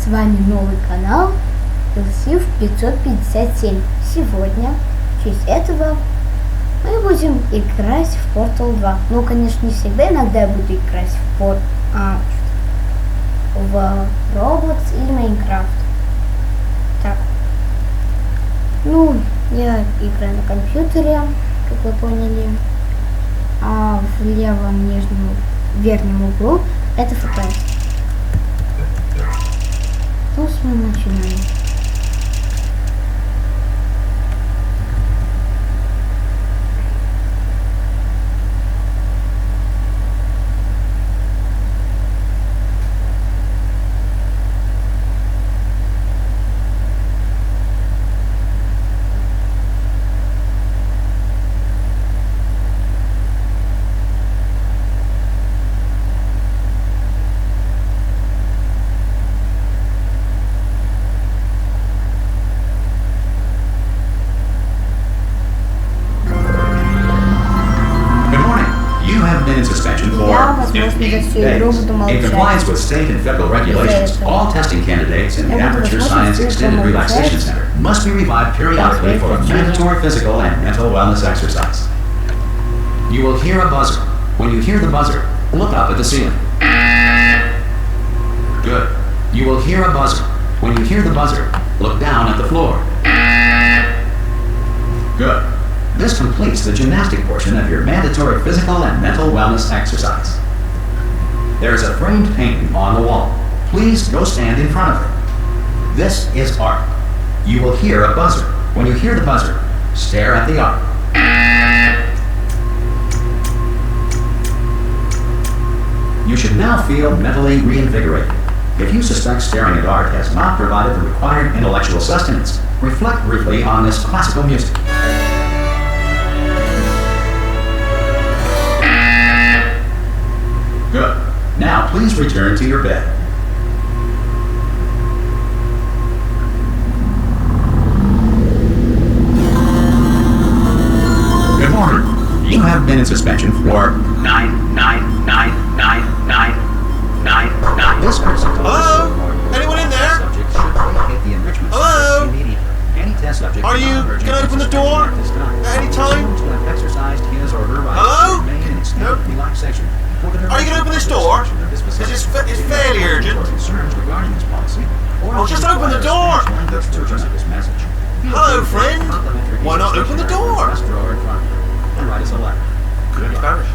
С вами новый канал язык 557. Сегодня в честь этого мы будем играть в Portal 2. Ну, конечно, не всегда, иногда я буду играть в Roblox или Minecraft. Так. Ну, я играю на компьютере, как вы поняли. А в левом нижнем верхнем углу это FPS. Ну, мы начинаем. In suspension for 15 days. In compliance with state and federal regulations, all testing candidates in the Aperture Science Extended Relaxation Center must be revived periodically for a mandatory physical and mental wellness exercise. You will hear a buzzer. When you hear the buzzer, look up at the ceiling. Good. You will hear a buzzer. When you hear the buzzer, look down at the floor. Good. This completes the gymnastic portion of your mandatory physical and mental wellness exercise. There is a framed painting on the wall. Please go stand in front of it. This is art. You will hear a buzzer. When you hear the buzzer, stare at the art. You should now feel mentally reinvigorated. If you suspect staring at art has not provided the required intellectual sustenance, reflect briefly on this classical music. Good. Now please return to your bed. Good morning. You have been in suspension for 9. This person. Hello? Anyone in there? Subject should hit the enrichment. Hello? Any test subject. Are you gonna open the door at any time? To have exercised his or her right Hello? to remain in extended Nope. relaxation. Are you gonna open this door? Because it's fairly urgent. Oh, just open the door! Hello, friend. Why not open the door? Could be Spanish.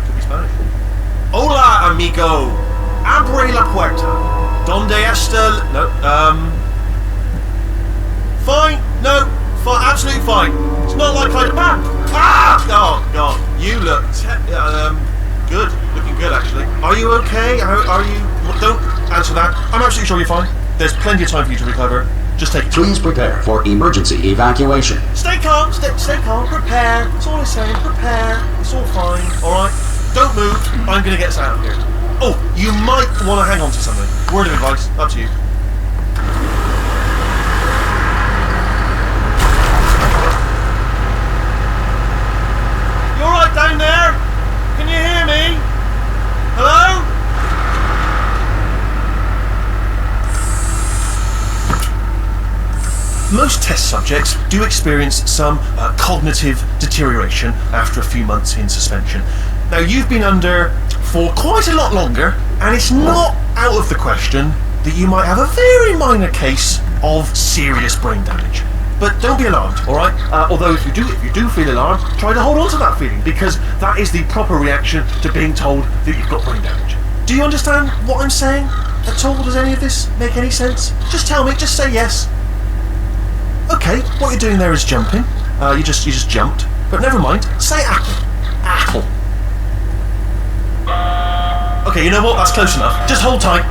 Hola, amigo. Abre la puerta. Donde está? No. Fine. No. Fine. Absolutely fine. It's not like Oh God. You look. Good. Looking good, actually. Are you okay? Are you? Don't answer that. I'm absolutely sure you're fine. There's plenty of time for you to recover. Just take it. Please prepare for emergency evacuation. Stay calm. Stay calm. Prepare. That's all I'm saying. Prepare. It's all fine. All right. Don't move. I'm gonna get us out of here. Oh, you might want to hang on to something. Word of advice. Up to you. You all right down there? Can you hear me? Hello? Most test subjects do experience some cognitive deterioration after a few months in suspension. Now, you've been under for quite a lot longer, and it's not out of the question that you might have a very minor case of serious brain damage. But don't be alarmed, alright? Although if you do feel alarmed, try to hold on to that feeling, because that is the proper reaction to being told that you've got brain damage. Do you understand what I'm saying at all? Does any of this make any sense? Just tell me, just say yes. Okay, what you're doing there is jumping. You just jumped. But never mind, say apple. Apple. Okay, you know what? That's close enough. Just hold tight.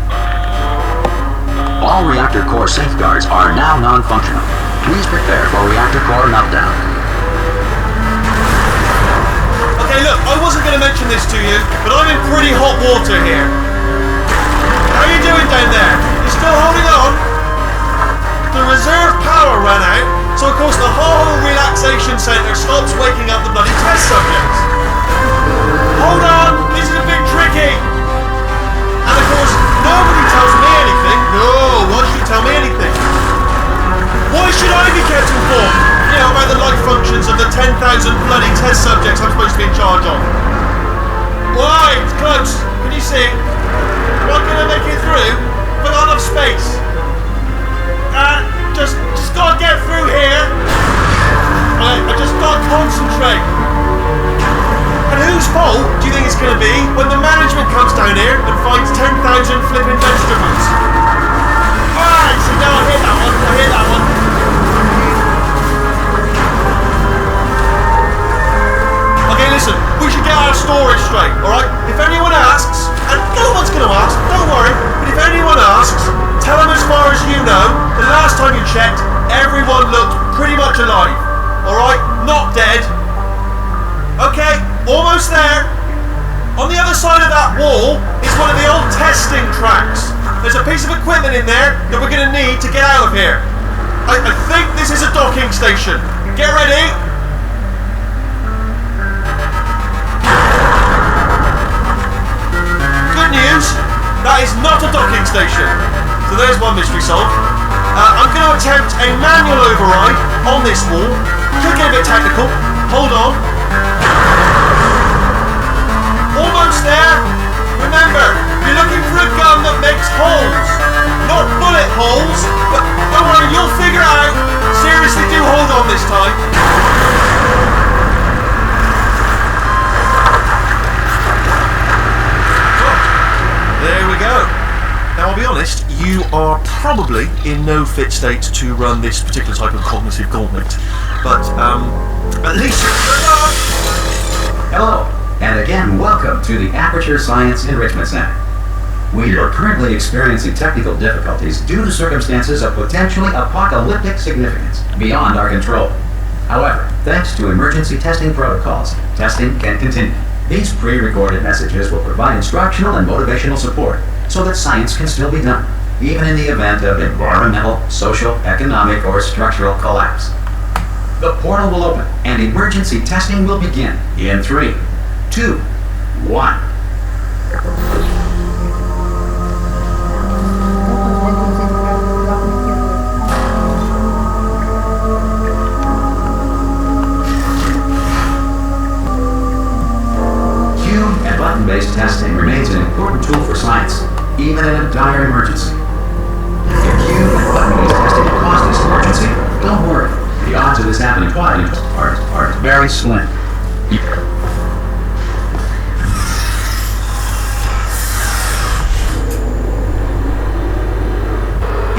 All reactor core safeguards are now non-functional. Please prepare for reactor core meltdown. Okay, look, I wasn't going to mention this to you, but I'm in pretty hot water here. How are you doing down there? You still holding on? The reserve power ran out, so of course the whole relaxation centre stops waking up the bloody test subjects. Hold on, this is a bit tricky. And of course, nobody tells me anything. No, why should you tell me 10,000 bloody test subjects I'm supposed to be in charge of. Why? It's close. Can you see? Am I going to make it through? But not enough space. Just gotta get through here. I just gotta concentrate. And whose fault do you think it's going to be when the management comes down here and finds 10,000 flipping vegetables? Alright, so now I hear that one. Okay, listen, we should get our story straight, alright? If anyone asks, and no one's going to ask, don't worry, but if anyone asks, tell them as far as you know, the last time you checked, everyone looked pretty much alive, alright? Not dead. Okay, almost there. On the other side of that wall is one of the old testing tracks. There's a piece of equipment in there that we're going to need to get out of here. I think this is a docking station. Get ready. Good news, that is not a docking station. So there's one mystery solved. I'm going to attempt a manual override on this wall. Could get a bit technical. Hold on. Almost there. Remember, you're looking for a gun that makes holes. Not bullet holes, but don't worry, you'll figure it out. Seriously, do hold on this time. There we go. Now, I'll be honest, you are probably in no fit state to run this particular type of cognitive gauntlet. But, at least... Hello, and again, welcome to the Aperture Science Enrichment Center. We are currently experiencing technical difficulties due to circumstances of potentially apocalyptic significance beyond our control. However, thanks to emergency testing protocols, testing can continue. These pre-recorded messages will provide instructional and motivational support so that science can still be done, even in the event of environmental, social, economic, or structural collapse. The portal will open and emergency testing will begin in 3, 2, 1. Cube and button-based testing remains an important tool for science, even in a dire emergency. If cube and button-based testing caused this emergency, don't worry. The odds of this happening quietly are very slim.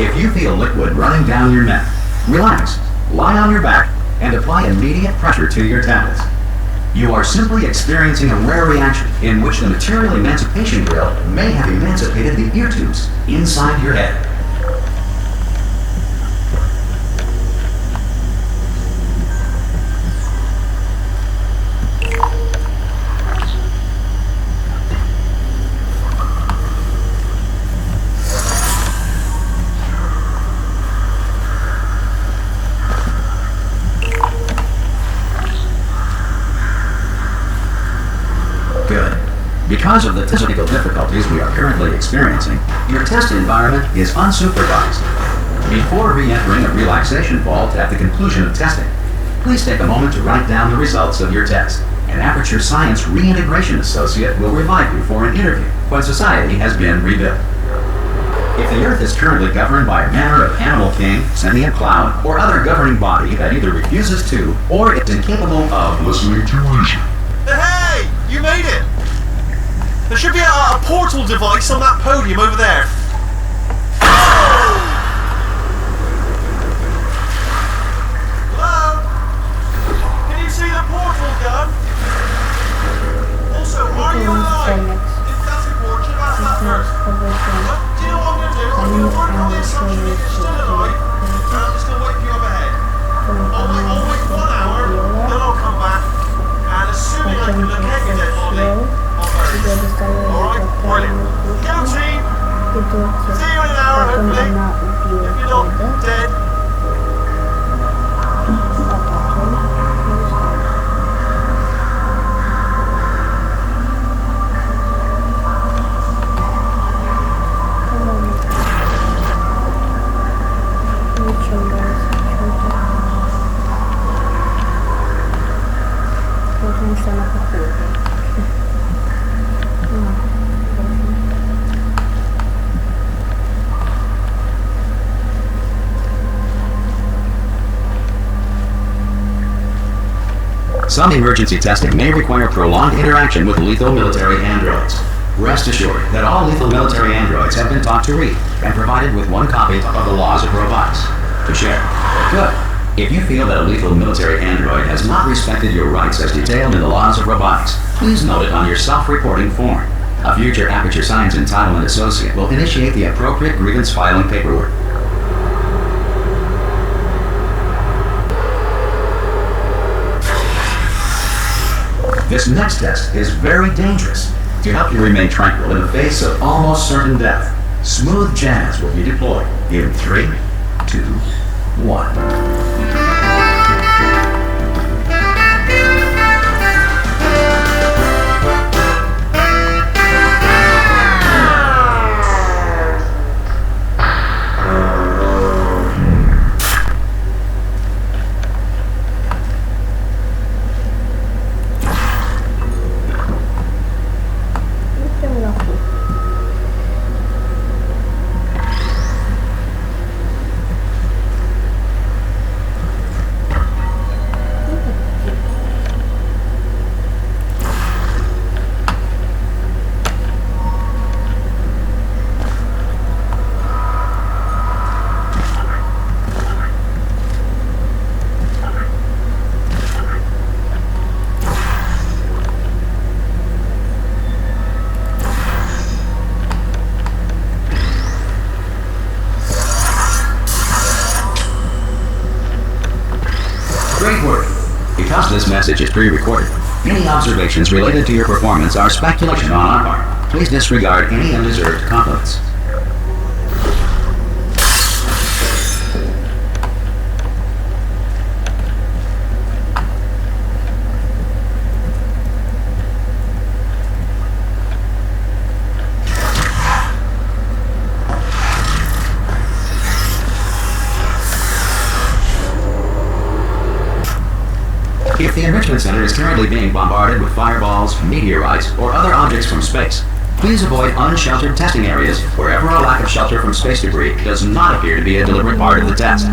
If you feel liquid running down your neck, relax, lie on your back, and apply immediate pressure to your temples. You are simply experiencing a rare reaction in which the material emancipation drill may have emancipated the ear tubes inside your head. Because of the technical difficulties we are currently experiencing, your test environment is unsupervised. Before re-entering a relaxation vault at the conclusion of testing, please take a moment to write down the results of your test. An Aperture Science Reintegration Associate will revive you for an interview when society has been rebuilt. If the Earth is currently governed by a manner of animal king, sentient cloud, or other governing body that either refuses to or is incapable of listening to reason. Hey! You made it! There should be a portal device on that podium over there. Hello? Can you see the portal gun? Also, are you alive? If that's important, should ask that first. Do you know what I'm going to do? I'm going to work on the assumption that you're still alive, and I'm just going to wait for you up ahead. I'll wait 1 hour, then I'll come back, and assuming I can locate your dead body, alright, brilliant. Go team! Some emergency testing may require prolonged interaction with lethal military androids. Rest assured that all lethal military androids have been taught to read and provided with one copy of the laws of robotics to share. Good. If you feel that a lethal military android has not respected your rights as detailed in the laws of robotics, please note it on your self-reporting form. A future Aperture Science Entitlement Associate will initiate the appropriate grievance filing paperwork. This next test is very dangerous. To help you remain tranquil in the face of almost certain death, smooth jazz will be deployed in 3, 2, 1. Great work. Because this message is pre-recorded, any observations related to your performance are speculation on our part. Please disregard any undeserved compliments. If the Enrichment Center is currently being bombarded with fireballs, meteorites, or other objects from space, please avoid unsheltered testing areas wherever a lack of shelter from space debris does not appear to be a deliberate part of the test.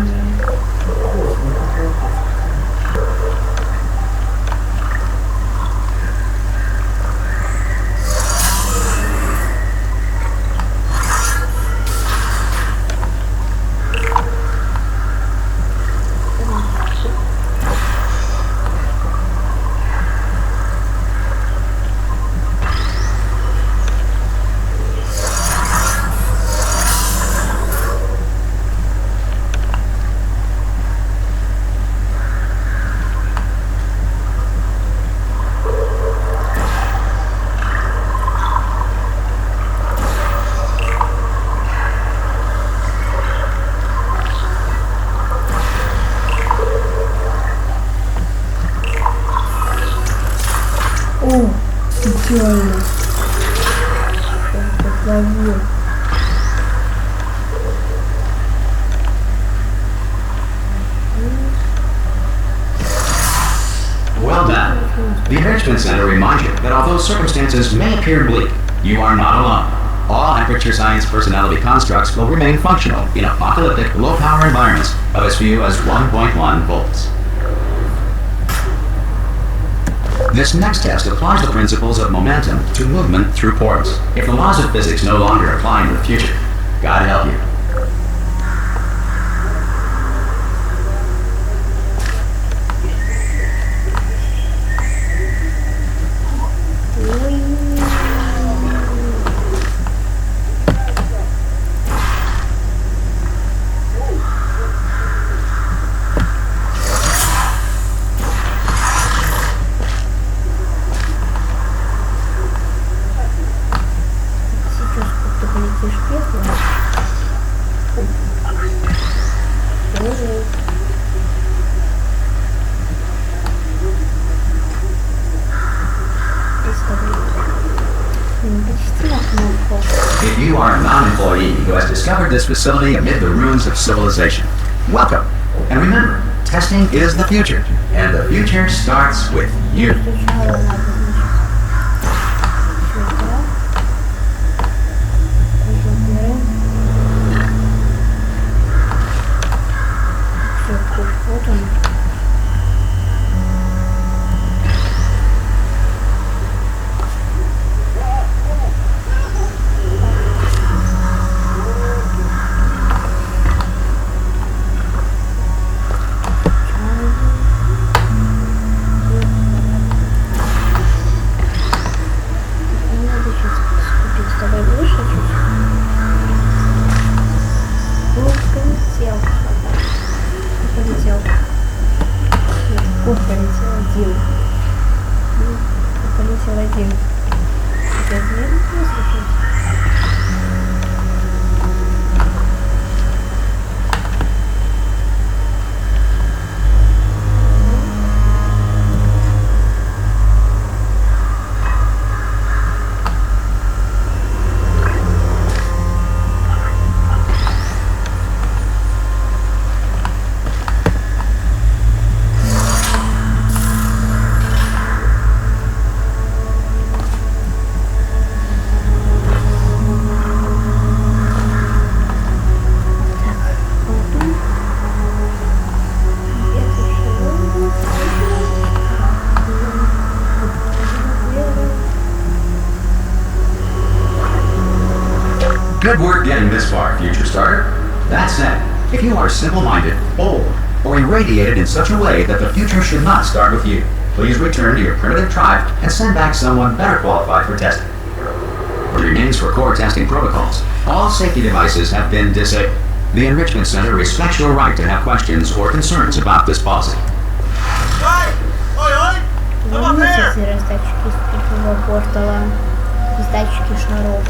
Идеально. Подловил. Well done. The Enrichment Center reminds you that although circumstances may appear bleak, you are not alone. All Aperture Science personality constructs will remain functional in apocalyptic, low-power environments of as few as 1.1 volts. This next test applies the principles of momentum to movement through portals. If the laws of physics no longer apply in the future, God help you. If you are a non-employee who has discovered this facility amid the ruins of civilization, welcome. And remember, testing is the future, and the future starts with you. один. Полетел один. Good work getting this far, future starter. That said, if you are simple-minded, bold, or irradiated in such a way that the future should not start with you, please return to your primitive tribe and send back someone better qualified for testing. For your names for core testing protocols, all safety devices have been disabled. The Enrichment Center respects your right to have questions or concerns about this policy. Hey! Oi, oi! I'm up here! Раздатчики спиртного портала, раздатчики шаров.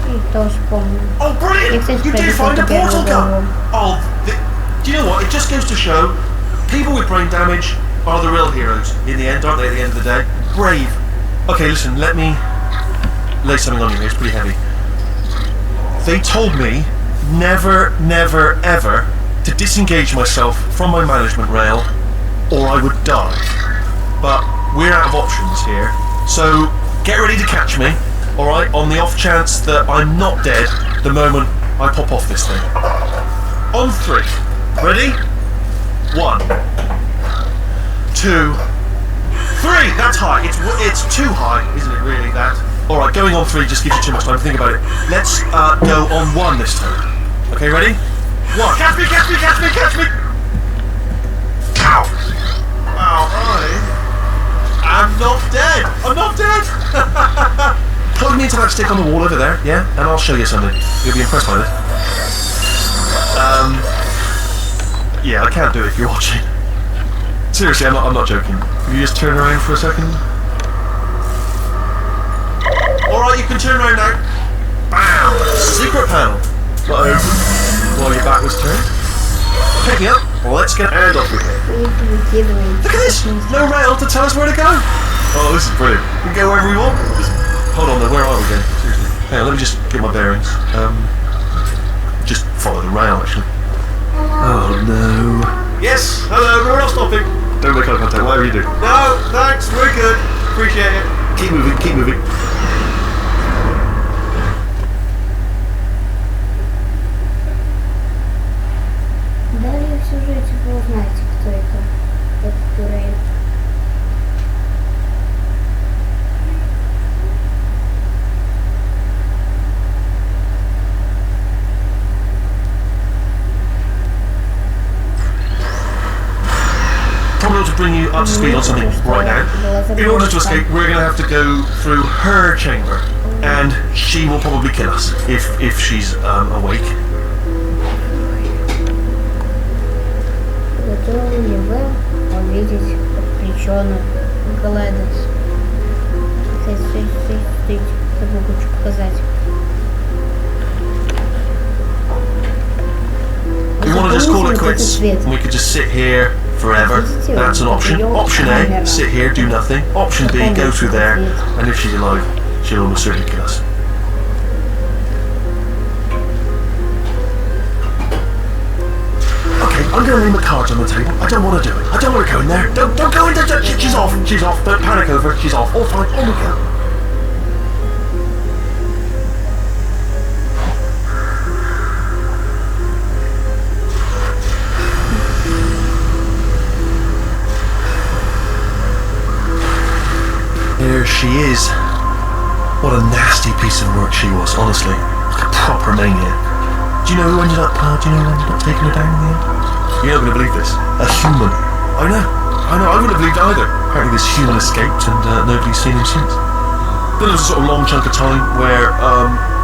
И тоже помню. Oh, brilliant! You did find a portal gun! Oh, do you know what? It just goes to show people with brain damage are the real heroes in the end, aren't they, at the end of the day? Brave. Okay, listen, let me lay something on you here. It's pretty heavy. They told me never, never, ever to disengage myself from my management rail or I would die. But we're out of options here, so get ready to catch me. Alright, on the off chance that I'm not dead the moment I pop off this thing. On 3. Ready? 1, 2, 3! That's high. It's too high, isn't it really, that? Alright, going on 3 just gives you too much time to think about it. Let's go on 1 this time. Okay, ready? 1. Catch me, catch me, catch me, catch me! Ow! Ow, I'm not dead! I'm not dead! Plug me into that stick on the wall over there, yeah? And I'll show you something. You'll be impressed by this. Yeah, I can't do it if you're watching. Seriously, I'm not joking. Can you just turn around for a second? Alright, you can turn around now. Bam! Secret panel. Got open while your back was turned. Pick me up. Let's get a hand off with it. Look at this! No rail to tell us where to go. Oh, this is brilliant. We can go wherever we want. Hold on though, where are we then? Seriously. Hang on, let me just get my bearings. Just follow the rail actually. Oh no. Yes, hello, we're all stopping. Don't make eye contact, whatever you do. No, thanks, we're good. Appreciate it. Keep moving, keep moving. Далее в сюжете вы узнаете, кто это. Этот герой. Probably to bring you up to speed on something right now. In order to escape, we're going to have to go through her chamber, and she will probably kill us if she's awake. Готовы ли вы увидеть подключенных Гладес? Стойте, забыл кое-что показать. We want to just call it quits. We could just sit here forever. That's an option. Option A, sit here, do nothing. Option B, go through there, and if she's alive, she'll almost certainly kill us. Okay, I'm going to leave my cards on the table. I don't want to do it. I don't want to go in there. Don't go in there. She's off. She's off. Don't panic over it. She's off. All fine. On we go. There she is. What a nasty piece of work she was, honestly. Like a proper maniac. Do you know who ended up taking her down in the end? You're not going to believe this. A human. I know. I wouldn't have believed either. Apparently this human escaped and nobody's seen him since. Then there was a sort of long chunk of time where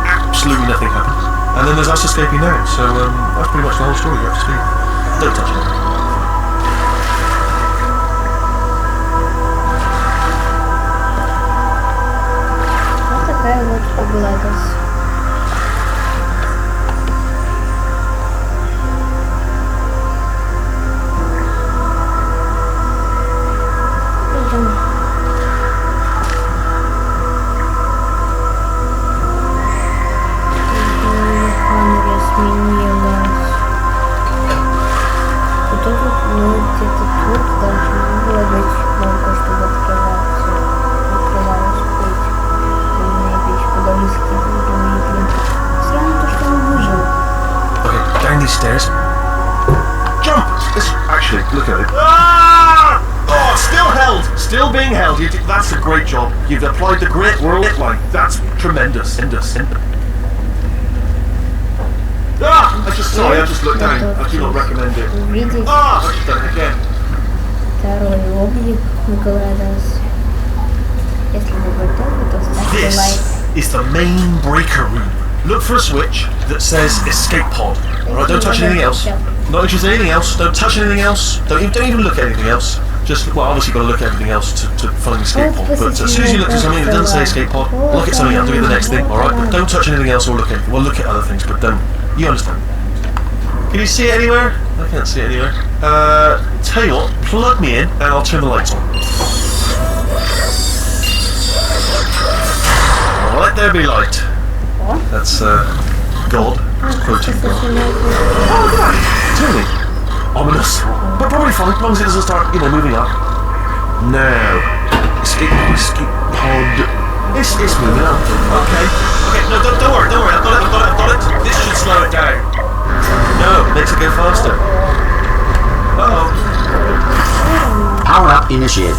absolutely nothing happened. And then there's us escaping now. So that's pretty much the whole story. You have to speak. Don't touch it. GLaDOS. Идем. Камера сменилась. Вот тут, ну, где-то тут должно было быть кнопка, чтобы открываться. Открывалась путь. Умная вещь, куда мы скидывали. Странно то, что он выжил. Okay, down these stairs. Jump! Actually, look at it. Ah! Oh, still held! Still being held. That's a great job. You've applied the great world line. That's tremendous. Ah! I just looked down. I do not recommend it. Увидеть Ah! I've just done it again. второй облик GLaDOS. Если вы готовы, то ставьте лайк. This is the main breaker room. Look for a switch that says escape pod. Alright, don't touch anything else. Not interested in anything else. Don't touch anything else. Don't even look at anything else. Just, well, obviously you've got to look at everything else to find the escape pod. But as soon as you look at something that doesn't say escape pod, look at something else, do the next thing, alright? But don't touch anything else or look at, well, look at other things, but don't. You understand? Can you see it anywhere? I can't see it anywhere. Tell you what, plug me in and I'll turn the lights on. Let there be light. That's God quoting God. Oh, look at that! Totally ominous, but probably fine as long as it doesn't start, moving up. No, escape pod. It's moving up. Okay. No, don't worry. I've got it. This should slow it down. No, makes it go faster. Uh-oh. Power up initiated.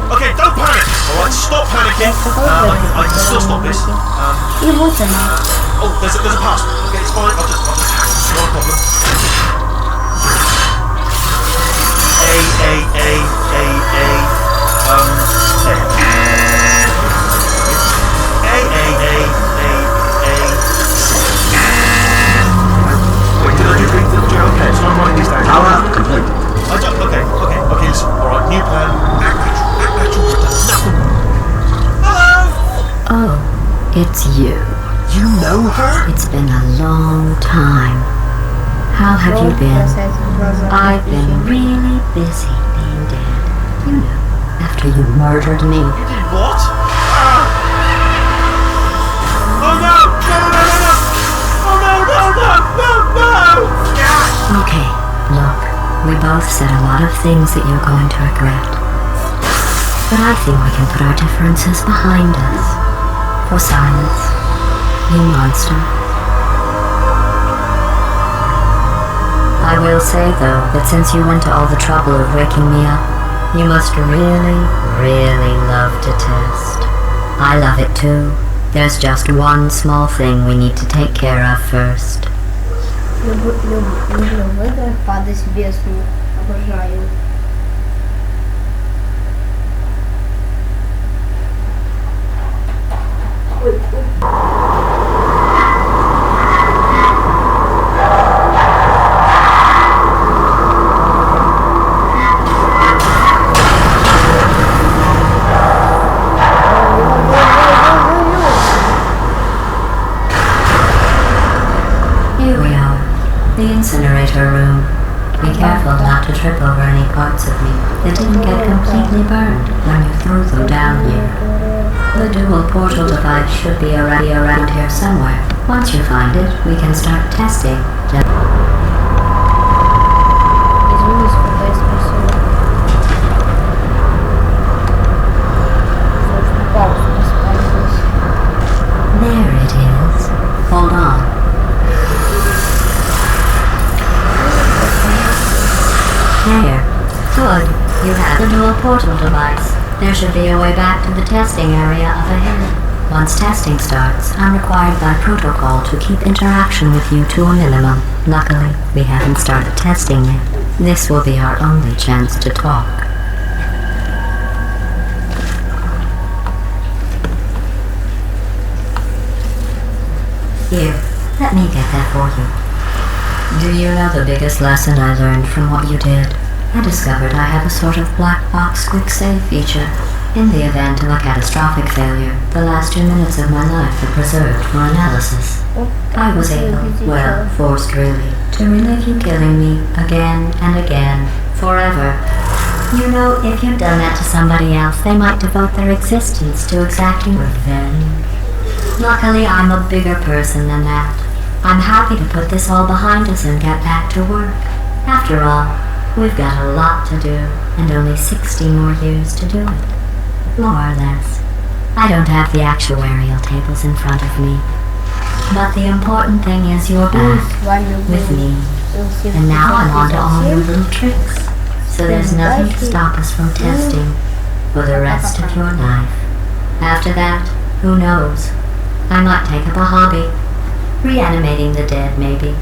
Okay, don't panic. All right, stop panicking. I can still stop this. И вот она. Oh, there's a pass. Okay, it's fine. I'll just hack. Not a problem. A. Wait, did I do three? Okay, so I'm writing these down. Power up complete. Okay, listen. Alright, new plan. Act natural. Nothing. Hello! Oh, it's you. You know her? It's been a long time. How have you been? I've been really busy being dead. You know, after you murdered me. You did what? Oh no! No! Okay, look, we both said a lot of things that you're going to regret. But I think we can put our differences behind us. For silence, you monster. I will say though that since you went to all the trouble of waking me up, you must really, really love to test. I love it too. There's just one small thing we need to take care of first. Люблю в играх падать в бездну. Обожаю. Here we are, the incinerator room. Be careful not to trip over any parts of me that didn't get completely burned when you threw them down here. The dual portal device should be around here somewhere. Once you find it, we can start testing. Извинись, когда я спросила. Собственно, пауза расправилась. There it is. Hold on. There. Good. You have the dual portal device. There should be a way back to the testing area up ahead. Once testing starts, I'm required by protocol to keep interaction with you to a minimum. Luckily, we haven't started testing yet. This will be our only chance to talk. Here, let me get that for you. Do you know the biggest lesson I learned from what you did? I discovered I have a sort of black box quick save feature. In the event of a catastrophic failure, the last 2 minutes of my life are preserved for analysis. I was able, well, forced really, to relive you killing me again and again, forever. You know, if you've done that to somebody else, they might devote their existence to exacting revenge. Luckily, I'm a bigger person than that. I'm happy to put this all behind us and get back to work. After all, we've got a lot to do, and only 60 more years to do it. More or less. I don't have the actuarial tables in front of me. But the important thing is you're back with me. And now I'm on to all your little tricks. So there's nothing to stop us from testing for the rest of your life. After that, who knows? I might take up a hobby. Reanimating the dead, maybe.